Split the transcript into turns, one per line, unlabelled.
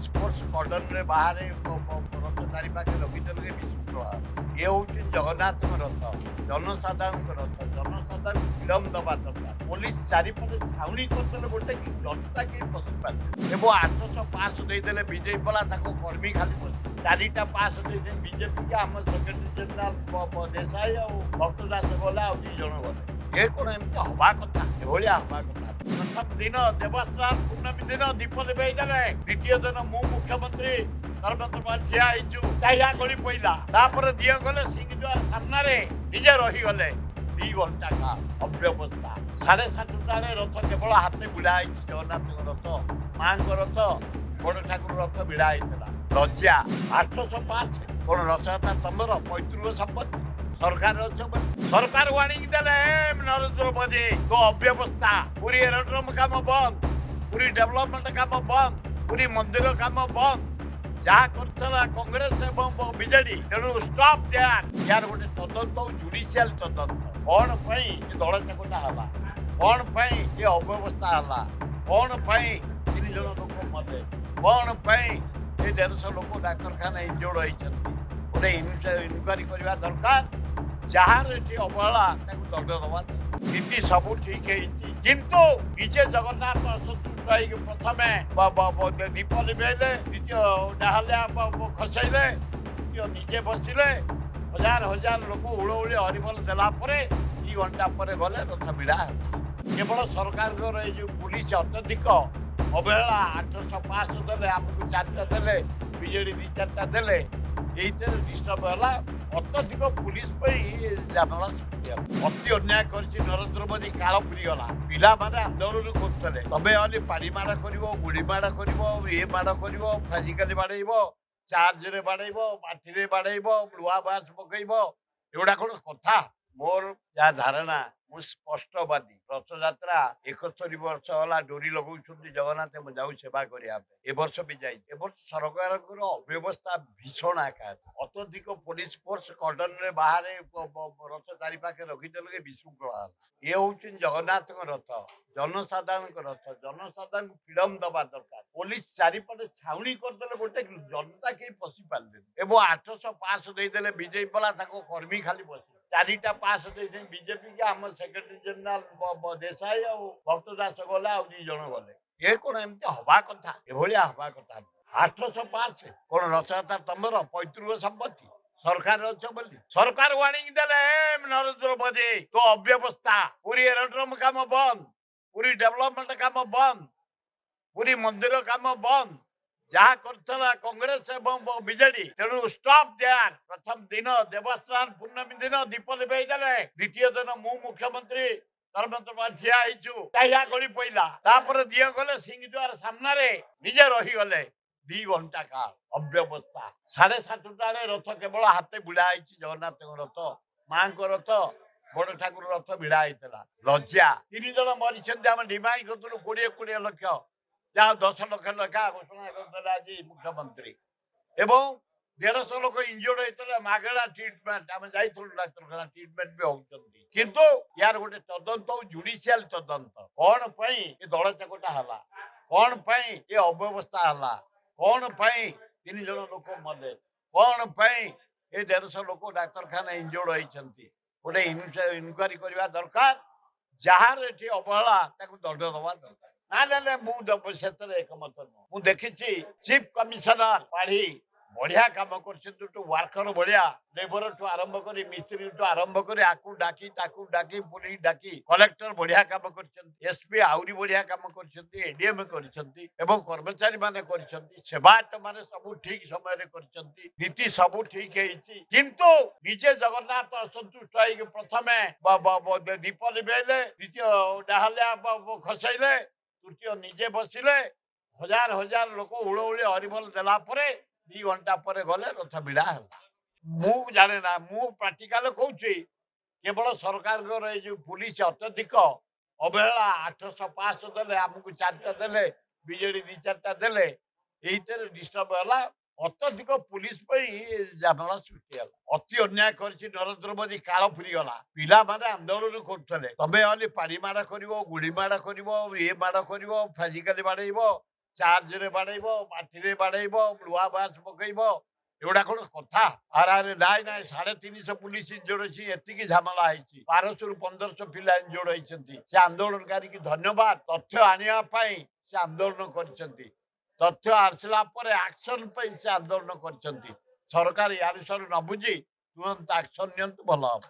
Police force cordon रे बाहर रथ चारि पाखे रखिदेले विशृंखला ये हूँ जगन्नाथ रथ जनसाधारण रथ जनसाधारण फ्रीडम दबा दरकार पुलिस चारिपटे छाउणी करदेले गोटे जनता के पशिपारे एवं 800 पास देदेले विजय पला कर्मी खाली बस चारिटा पास दे बीजेपी के आम सेक्रेटरी जेनेल देसाई और भक्तदास गला और 2 जन गले ये कौन एमती हवा कथा एभलिया हवा कथा प्रथम दिन देवस्थान पूर्णमी दिन दीप लिपेदेले द्वितीय दिन मु मुख्यमंत्री सर्वत्र ठिया होइछु गली पड़ा तापर दिए गले सिंहद्वार सामने निजे रहीगले 2 घंटा का अव्यवस्था 7:30 रथ केवल हाथे भिड़ा जगन्नाथ रथ माँ रथ बड़ ठाकुर रथ भिड़ा लज्जा 800 पास कौन रथयात्रा तमर पैतृक संपत्ति सरकार सरकार वार्निंग देले नरेंद्र मोदी तो अव्यवस्था पूरी एरोड्रोम काम बंद पूरी डेवलपमेंट काम बंद पूरी मंदिर काम बंद जहाँ करथला कांग्रेस एवं बीजेडी तेणु स्टॉप देयर यार गोटे तदंत जुडिशियल तदंत कौन पई दल चकटा हला कौन पई ये अव्यवस्था हला कौन पई 3 जन लोक मरे कौन पई ये 150 लोक डाक्तरखाना इंजोर्ड होइछन्ती गोटे इनक्वारी करबा दरकार जहाँ अवहेला दंड दबा नीति सब ठीक है किंतु निजे जगन्नाथ असंतुष्ट प्रथम दीप लिपेले द्वितीय डाहलिया खसैले तृतीय निजे बसिले हजार हजार लोक उड़ौली हरिबल देला 2 घंटा पर गले रथ भिड़ा केवल सरकार जो पुलिस अत्यधिक अवहेला 800 पास देले आमको 4टा देले बीजेडी 2-4टा देले डिस्टर्ब है अत्यधिक पुलिस झमेला अति अन्याय कर नरेंद्र मोदी काल फिरीगला पिला माने आंदोलन करते तबे अली पानी माड़ कर गुड़ी माड़ कर ये माड़ कर फिजिकाली बाड़ेब चार्ज रे बाड़ेब माटी बाड़ेब लुआ बास पकईब एगुड़ा कौन कथा मोर जहाँ धारणा मु स्पष्टवादी रथयात्रा 71 वर्ष है डोरी लगौं जगन्नाथ जाऊ सेवा करने वर्ष भी जाए सरकार अव्यवस्था भीषण आकार अत्यधिक पुलिस फोर्स कर्डन रे बाहर रथ चारि पाखे रखिदेले विशृंखला ये हूँ जगन्नाथ रथ जनसाधारण रथ जनसाधारण फ्रीडम दबा दरकार पुलिस चारिपटे छाउणी करदेले गोटे जनता के पशिपारे एवं 800 पास देदेले विजय पला कर्मी खाली बस 4टा पास बीजेपी के आम सेक्रेटरी जेनेल देसाई और भक्तदास गला और 2 जन गले ये कौन एमती हवा कथा एभलिया हवा कथा 800 पास कौन रथयात्रा तमर पैतृक संपत्ति सरकार सरकार वार्निंग देले नरेंद्र मोदी तो अव्यवस्था पूरी एरोड्रोम काम बंद पूरी डेवलपमेंट काम बंद पूरी मंदिर काम बंद जहाँ करथला कांग्रेस एवं बीजेडी तेणु स्टॉप देयर प्रथम दिन देवस्थान पूर्णमी दिन दीप लिपेदेले द्वितीय दिन मु मुख्यमंत्री सर्वत्र ठिया होइछु गली पड़ा तापर दिए गले सिंहद्वार सामने निजे रहीगले 2 घंटा का अव्यवस्था 7:30 रथ केवल हाथे भिड़ा जगन्नाथ रथ माँ रथ बड़ ठाकुर रथ भिड़ा लज्जा 3 जन मरी आम डिमांड करूँ 20 लक्ष जहाँ 10 लाख लेखा घोषणा करते आज मुख्यमंत्री एवं 150 लोक इंजोर्ड होते मागेड़ा ट्रिटमेंट आम जाइलु डाक्तरखाना ट्रिटमेंट भी होती किंतु यार गोटे तदंत जुडिशियल तदंत कौन पई ये दल चकटा हला कौन पई ये अव्यवस्था हला कौन पई 3 जन लोक मरे कौन पई ये 150 लोक डाक्तरखाना इंजोर्ड होती गोटे इनक्वारी करबा दरकार जहाँ अवहेला दंड दबा दरकार ना मुझे एकमत नुह देखी चीफ कमिशनर पाढ़ी बढ़िया कम कर वर्कर भाया लेबर ठू आरंभ कर मिस्त्री ठू आरंभ कर आकू डाकी ताकू डाकी पुलिस डाकी कलेक्टर बढ़िया कम कर एसपी आहरी बढ़िया कम कर एडीएम कर कर्मचारी माने सेवायत माने सब ठीक समय नीति सब ठीक है किंतु निजे जगन्नाथ असंतुष्ट प्रथम दीप लिपेले द्वितीय डाहलिया खसैले तृतीय निजे बसिले हजार हजार लोक उड़ौली हरिबल देला 2 घंटा पर गले रथ भिड़ा मु जाने ना मु प्राक्टिकल कहूँ केवल सरकार जो पुलिस अत्यधिक अवहेला 800 पास देले आमको 4टा देले बीजेडी 2-4टा देले डिस्टर्ब है अत्यधिक पुलिस झमेला सृष्टि अति अन्याय कर नरेंद्र मोदी काल फिरीगला पिला माने आंदोलन करते तबे अली पानी माड़ कर गुड़ी माड़ कर ये माड़ कर फिजिकाली बाड़ेब ଚାର୍ଜରେ ବାଡେଇବ, ମାଟିରେ ବାଡେଇବ, ଲୁହା ବାସ ପକେଇବ, ଏଗୁଡା କଣ କଥା? ଆରେ ନାଇଁ ନାଇଁ 350 ପୁଲିସ ଇଞ୍ଜୋର୍ଡ ଅଛି, ଏତିକି ଝାମେଲା ହେଇଛି। 1200ରୁ 1500 ପିଲା ଇଞ୍ଜୋର୍ଡ ହେଇଛନ୍ତି। ସେ ଆନ୍ଦୋଳନକାରୀ କି ଧନ୍ୟବାଦ, ତଥ୍ୟ ଆଣିବା ପାଇଁ ସେ ଆନ୍ଦୋଳନ କରିଛନ୍ତି। ତଥ୍ୟ ଆସିଲା ପରେ ଆକ୍ସନ ପାଇଁ ସେ ଆନ୍ଦୋଳନ କରିଛନ୍ତି। ସରକାର ୟାରୁ ସାରୁ ନ ବୁଝି ତୁରନ୍ତ ଆକ୍ସନ ନିଅନ୍ତୁ, ଭଲ ହବ।